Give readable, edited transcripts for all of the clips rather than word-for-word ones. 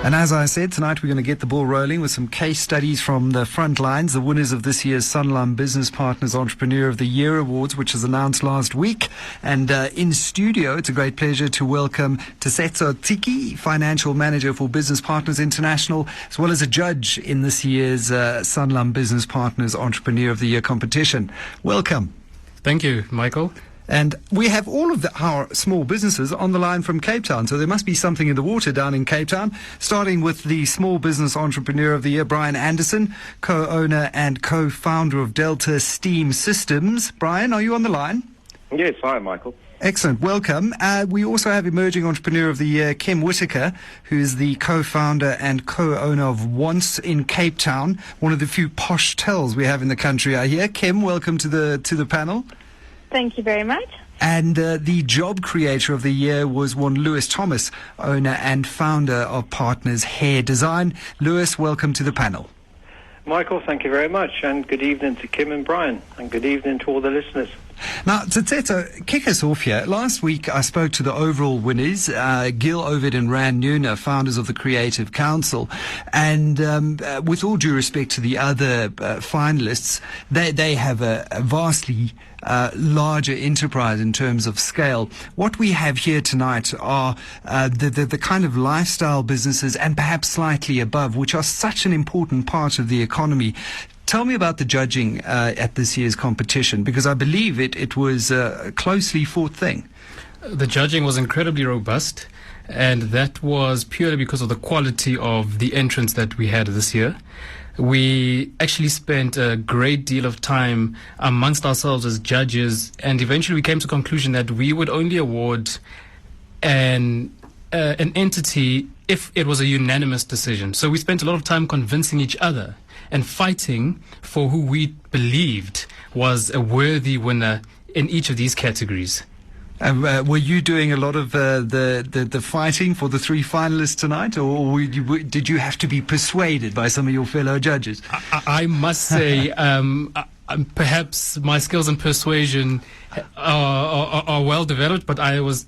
And as I said, tonight we're going to get the ball rolling with some case studies from the front lines, the winners of this year's Sanlam Business Partners Entrepreneur of the Year Awards, which was announced last week. And in studio, it's a great pleasure to welcome TCC Tiki, Financial Manager for Business Partners International, as well as a judge in this year's Sanlam Business Partners Entrepreneur of the Year competition. Welcome. Thank you, Michael. And we have all of our small businesses on the line from Cape Town, so there must be something in the water down in Cape Town, starting with the Small Business Entrepreneur of the Year, Brian Anderson, co-owner and co-founder of Delta Steam Systems. Brian, are you on the line? Yes, hi, Michael. Excellent, welcome. We also have Emerging Entrepreneur of the Year, Kim Whitaker, who's the co-founder and co-owner of Once in Cape Town, one of the few posh hotels we have in the country, I hear. Kim, welcome to the panel. Thank you very much. And the Job Creator of the Year was one Lewis Thomas, owner and founder of Partners Hair Design. Lewis, welcome to the panel. Michael, thank you very much, and good evening to Kim and Brian, and good evening to all the listeners. Now, Tsetso, kick us off here. Last week, I spoke to the overall winners, Gil, Ovid and Rand Neu-Ner, founders of the Creative Council. And with all due respect to the other finalists, they have a vastly larger enterprise in terms of scale. What we have here tonight are the kind of lifestyle businesses and perhaps slightly above, which are such an important part of the economy. Tell me about the judging at this year's competition, because I believe it was a closely fought thing. The judging was incredibly robust, and that was purely because of the quality of the entrants that we had this year. We actually spent a great deal of time amongst ourselves as judges, and eventually we came to the conclusion that we would only award an entity if it was a unanimous decision. So we spent a lot of time convincing each other and fighting for who we believed was a worthy winner in each of these categories. Were you doing a lot of the fighting for the three finalists tonight, or did you have to be persuaded by some of your fellow judges? I must say, perhaps my skills in persuasion are well developed, but I was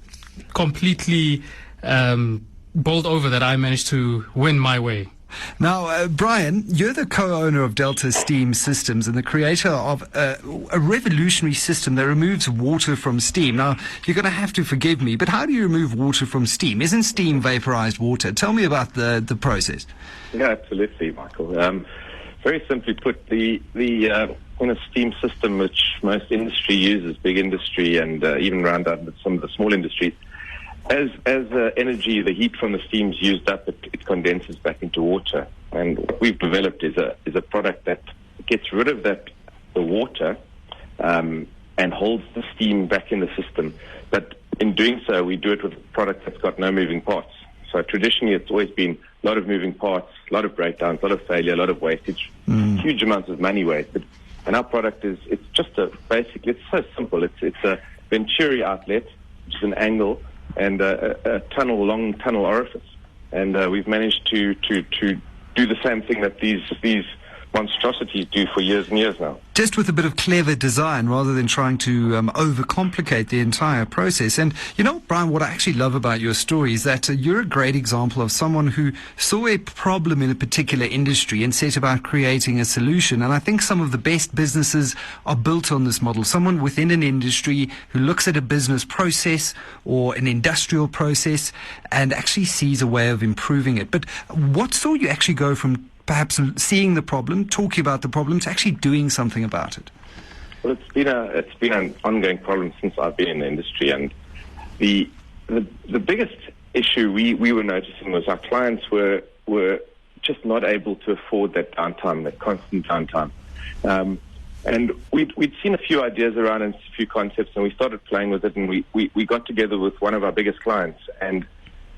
completely bowled over that I managed to win my way. Now, Brian, you're the co-owner of Delta Steam Systems and the creator of a revolutionary system that removes water from steam. Now, you're going to have to forgive me, but how do you remove water from steam? Isn't steam vaporized water? Tell me about the process. Yeah, absolutely, Michael. Very simply put, the steam system, which most industry uses, big industry, and even round out some of the small industries, As energy, the heat from the steam is used up, it condenses back into water. And what we've developed is a product that gets rid of the water and holds the steam back in the system. But in doing so, we do it with a product that's got no moving parts. So traditionally, it's always been a lot of moving parts, a lot of breakdowns, a lot of failure, a lot of wastage, huge amounts of money wasted. And our product it's just it's so simple. It's a Venturi outlet, which is an angle, and a long tunnel orifice. And we've managed to do the same thing that these monstrosities do for years and years now. Just with a bit of clever design rather than trying to overcomplicate the entire process. And you know, Brian, what I actually love about your story is that you're a great example of someone who saw a problem in a particular industry and set about creating a solution. And I think some of the best businesses are built on this model. Someone within an industry who looks at a business process or an industrial process and actually sees a way of improving it. But what saw you actually go from perhaps seeing the problem, talking about the problem, to actually doing something about it? Well, it's been an ongoing problem since I've been in the industry, and the biggest issue we were noticing was our clients were just not able to afford that downtime, that constant downtime. And we'd seen a few ideas around and a few concepts, and we started playing with it, and we got together with one of our biggest clients and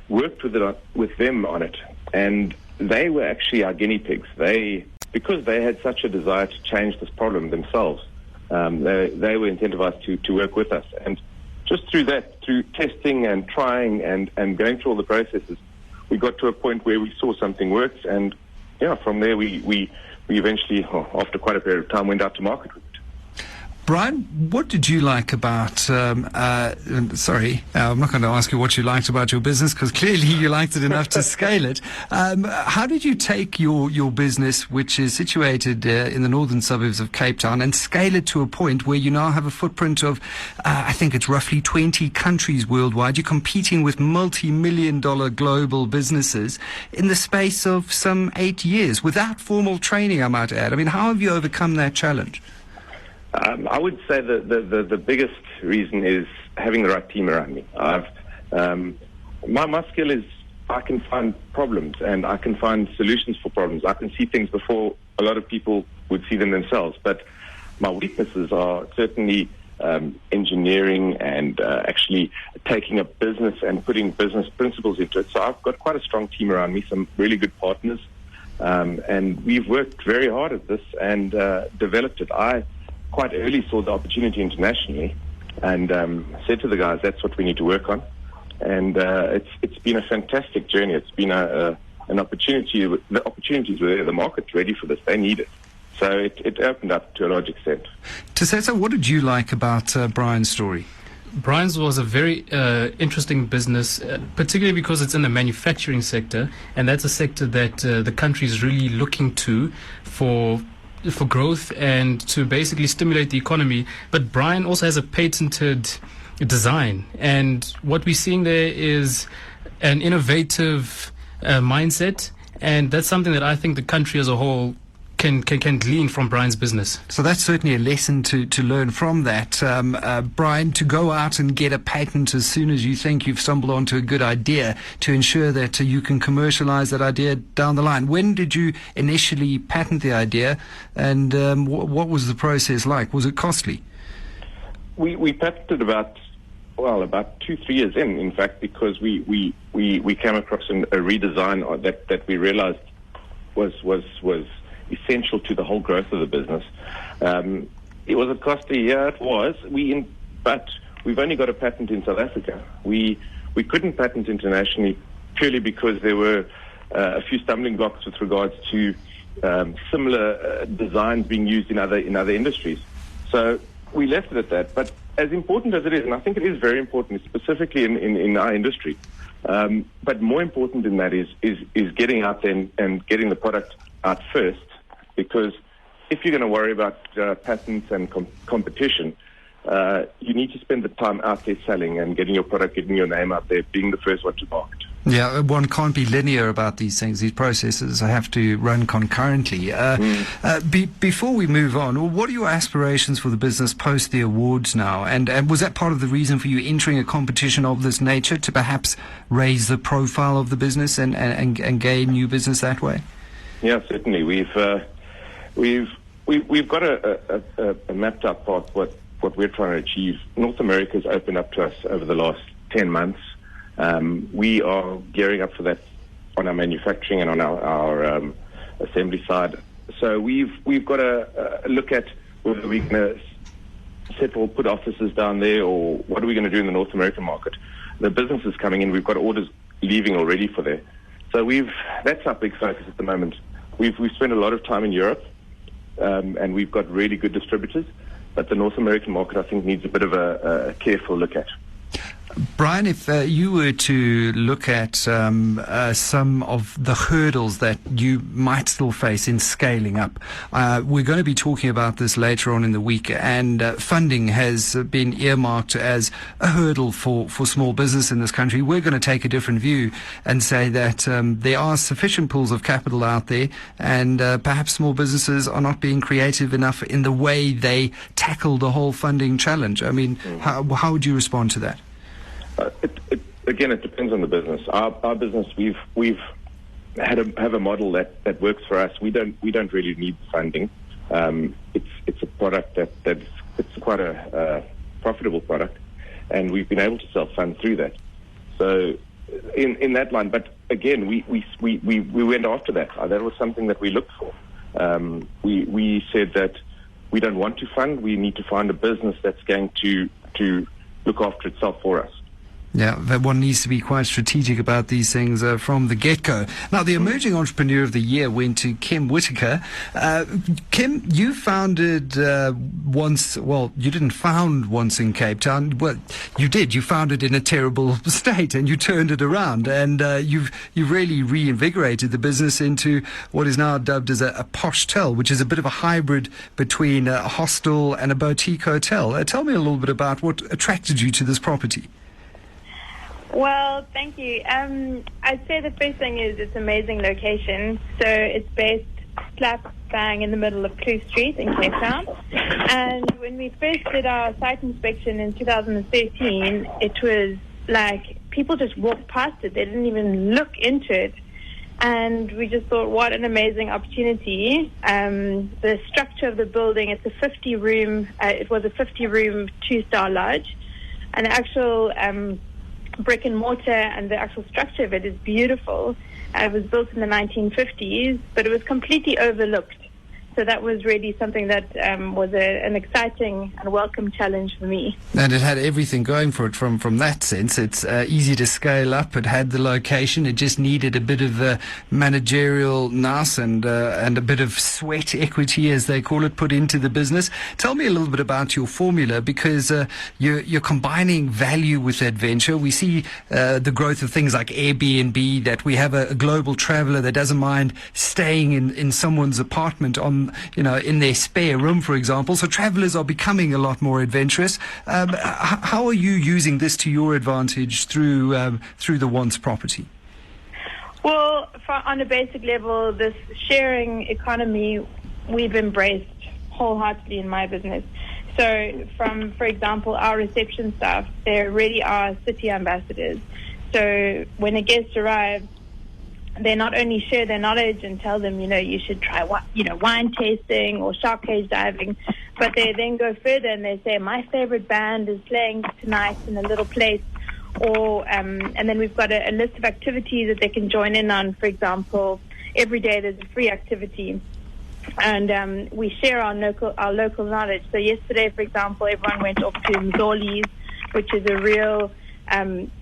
worked with them on it. And they were actually our guinea pigs. Because they had such a desire to change this problem themselves, they were incentivized to work with us. And just through testing and trying and going through all the processes, we got to a point where we saw something works. And from there we eventually, after quite a period of time, went out to market with it. Brian, what did you like about, I'm not going to ask you what you liked about your business, because clearly you liked it enough to scale it. How did you take your business, which is situated in the northern suburbs of Cape Town, and scale it to a point where you now have a footprint of, I think it's roughly 20 countries worldwide? You're competing with multi-million-dollar global businesses in the space of some 8 years, without formal training, I might add. I mean, how have you overcome that challenge? I would say that the biggest reason is having the right team around me. My skill is I can find problems and I can find solutions for problems. I can see things before a lot of people would see them themselves. But my weaknesses are certainly engineering and actually taking a business and putting business principles into it. So I've got quite a strong team around me, some really good partners, and we've worked very hard at this and developed it. I quite early saw the opportunity internationally and said to the guys, that's what we need to work on. And it's been a fantastic journey. It's been an opportunity. The opportunities were there. The market's ready for this. They need it. So it opened up to a large extent. Tessetsa, what did you like about Brian's story? Brian's was a very interesting business, particularly because it's in the manufacturing sector, and that's a sector that the country is really looking to for growth and to basically stimulate the economy. But Brian also has a patented design, and what we're seeing there is an innovative mindset, and that's something that I think the country as a whole can glean from Brian's business. So that's certainly a lesson to learn from that. Brian, to go out and get a patent as soon as you think you've stumbled onto a good idea to ensure that you can commercialize that idea down the line. When did you initially patent the idea, and what was the process like? Was it costly? We patented about 2-3 years in fact, because we came across a redesign that we realized was essential to the whole growth of the business. It was a costly, yeah, it was. But we've only got a patent in South Africa. We couldn't patent internationally purely because there were a few stumbling blocks with regards to similar designs being used in other industries. So we left it at that. But as important as it is, and I think it is very important, specifically in our industry, but more important than that is getting out there and getting the product out first. Because if you're going to worry about patents and competition, you need to spend the time out there selling and getting your product, getting your name out there, being the first one to market. Yeah, one can't be linear about these things. These processes have to run concurrently. Before we move on, what are your aspirations for the business post the awards now? And was that part of the reason for you entering a competition of this nature, to perhaps raise the profile of the business and gain new business that way? Yeah, certainly. We've got a mapped out path what we're trying to achieve. North America's opened up to us over the last 10 months. We are gearing up for that on our manufacturing and on our assembly side. So we've got to look at whether we're going to put offices down there, or what are we going to do in the North American market. The business is coming in. We've got orders leaving already for there. So that's our big focus at the moment. We've spent a lot of time in Europe, and we've got really good distributors, but the North American market, I think, needs a bit of a careful look at. Brian, if you were to look at some of the hurdles that you might still face in scaling up, we're going to be talking about this later on in the week, and funding has been earmarked as a hurdle for small business in this country. We're going to take a different view and say that there are sufficient pools of capital out there, and perhaps small businesses are not being creative enough in the way they tackle the whole funding challenge. I mean, how would you respond to that? Again, it depends on the business. Our business, we've have a model that works for us. We don't really need funding. It's a product that's quite a profitable product, and we've been able to self-fund through that. So in that line, but again, we went after that. That was something that we looked for. We said that we don't want to fund. We need to find a business that's going to look after itself for us. Yeah, that one needs to be quite strategic about these things from the get-go. Now, the Emerging Entrepreneur of the Year went to Kim Whitaker. Kim, you founded once, well, you didn't found once in Cape Town. Well, you did. You founded in a terrible state and you turned it around. And you've really reinvigorated the business into what is now dubbed as a posh tel, which is a bit of a hybrid between a hostel and a boutique hotel. Tell me a little bit about what attracted you to this property. Well, thank you. I'd say the first thing is it's amazing location. So it's based slap bang in the middle of Kloof Street in Cape Town. And when we first did our site inspection in 2013, it was like people just walked past it. They didn't even look into it. And we just thought, what an amazing opportunity. The structure of the building, it's a 50-room, it was a 50-room 2-star lodge. And the actual brick and mortar and the actual structure of it is beautiful. It was built in the 1950s, but it was completely overlooked. So that was really something that was an exciting and welcome challenge for me. And it had everything going for it from that sense. It's easy to scale up. It had the location. It just needed a bit of managerial nous and a bit of sweat equity, as they call it, put into the business. Tell me a little bit about your formula, because you're combining value with adventure. We see the growth of things like Airbnb, that we have a global traveler that doesn't mind staying in someone's apartment in their spare room, for example. So travelers are becoming a lot more adventurous. How are you using this to your advantage through the Once property? Well, on a basic level, this sharing economy we've embraced wholeheartedly in my business. So for example, our reception staff, they really are city ambassadors. So when a guest arrives, they not only share their knowledge and tell them, you should try, wine tasting or shark cage diving, but they then go further and they say, my favorite band is playing tonight in a little place, and then we've got a list of activities that they can join in on. For example, every day there's a free activity, and we share our local knowledge. So yesterday, for example, everyone went off to Mzoli's, which is a real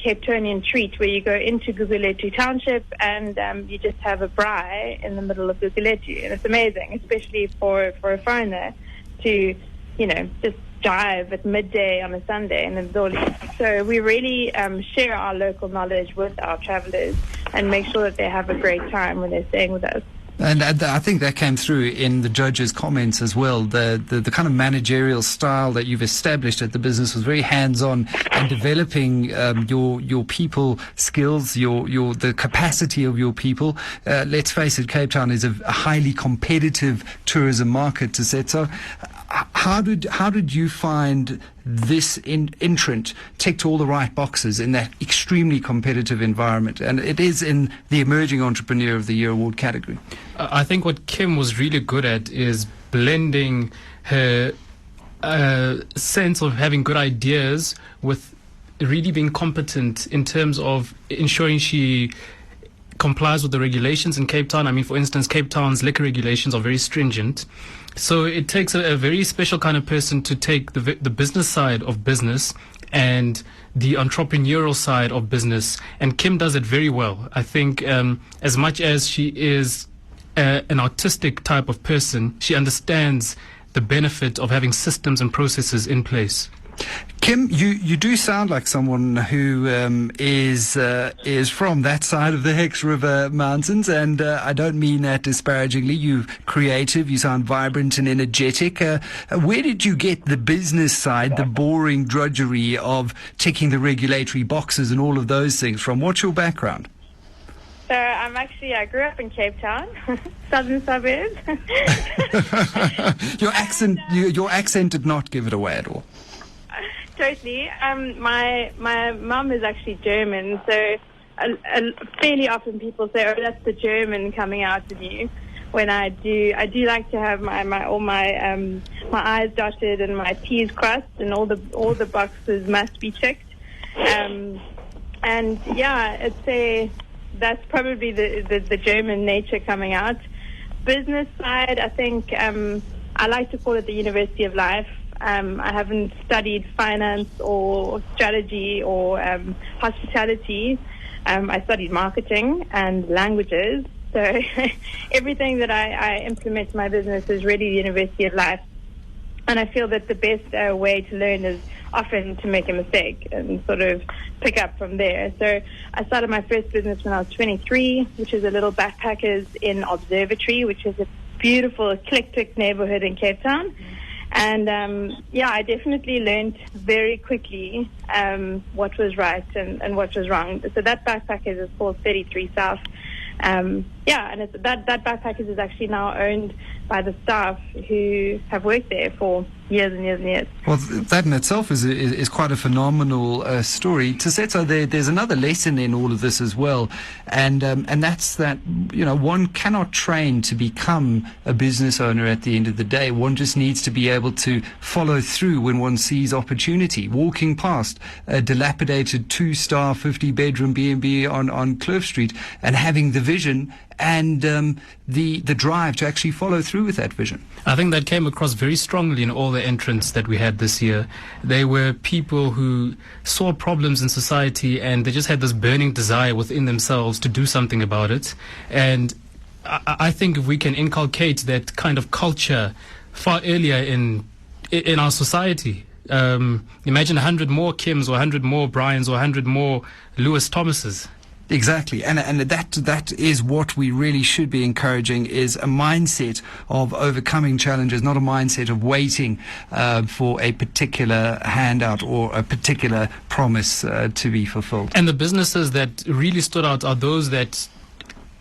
Cape Townian treat, where you go into Gugulethu Township and you just have a braai in the middle of Gugulethu, and it's amazing, especially for a foreigner to just dive at midday on a Sunday in Mzoli. So we really share our local knowledge with our travelers and make sure that they have a great time when they're staying with us. And I think that came through in the judges' comments as well. The kind of managerial style that you've established at the business was very hands-on and developing your people skills, the capacity of your people. Let's face it, Cape Town is a highly competitive tourism market to set. So how did you find this entrant ticked all the right boxes in that extremely competitive environment? And it is in the Emerging Entrepreneur of the Year award category. I think what Kim was really good at is blending her sense of having good ideas with really being competent in terms of ensuring she complies with the regulations in Cape Town. I mean, for instance, Cape Town's liquor regulations are very stringent. So it takes a very special kind of person to take the business side of business and the entrepreneurial side of business. And Kim does it very well. I think as much as she is an artistic type of person, she understands the benefit of having systems and processes in place. Kim, you do sound like someone who is from that side of the Hex River Mountains, and I don't mean that disparagingly. You're creative, you sound vibrant and energetic. Where did you get the business side, the boring drudgery of ticking the regulatory boxes and all of those things from? What's your background? So I grew up in Cape Town, southern suburbs. Your accent did not give it away at all. Totally. My mum is actually German, so fairly often people say, "Oh, that's the German coming out of you." When I do like to have my I's dotted and my T's crossed, and all the boxes must be checked. And yeah, that's probably the German nature coming out. Business side, I think I like to call it the University of Life. I haven't studied finance or strategy or hospitality. I studied marketing and languages. So everything that I implement in my business is really the university of life. And I feel that the best way to learn is often to make a mistake and sort of pick up from there. So I started my first business when I was 23, which is a little backpackers in Observatory, which is a beautiful, eclectic neighborhood in Cape Town. And I definitely learned very quickly what was right and what was wrong. So that backpackers is called 33 South. And that backpackers is actually now owned by the staff who have worked there for years and years and years. Well, that in itself is quite a phenomenal story. Tsetso, there's another lesson in all of this as well, and that's that, one cannot train to become a business owner at the end of the day. One just needs to be able to follow through when one sees opportunity. Walking past a dilapidated 2-star 50-bedroom B&B on Cliff Street and having the vision and the drive to actually follow through with that vision. I think that came across very strongly in all the entrants that we had this year. They were people who saw problems in society and they just had this burning desire within themselves to do something about it. And I think if we can inculcate that kind of culture far earlier in our society, imagine 100 more Kims or 100 more Bryans or 100 more Lewis Thomases. Exactly, and that is what we really should be encouraging, is a mindset of overcoming challenges, not a mindset of waiting for a particular handout or a particular promise to be fulfilled. And the businesses that really stood out are those that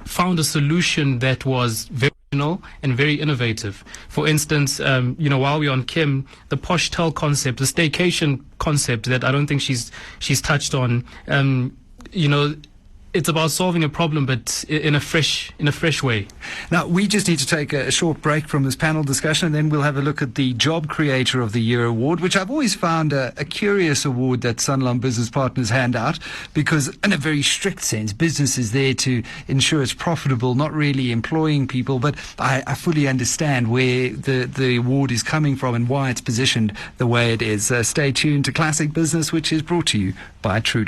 found a solution that was very original and very innovative. For instance, while we're on Kim, the posh tel concept, the staycation concept that I don't think she's touched on, it's about solving a problem, but in a fresh way. Now, we just need to take a short break from this panel discussion, and then we'll have a look at the Job Creator of the Year award, which I've always found a curious award that Sanlam Business Partners hand out, because in a very strict sense, business is there to ensure it's profitable, not really employing people. But I fully understand where the award is coming from and why it's positioned the way it is. Stay tuned to Classic Business, which is brought to you by Trudeau.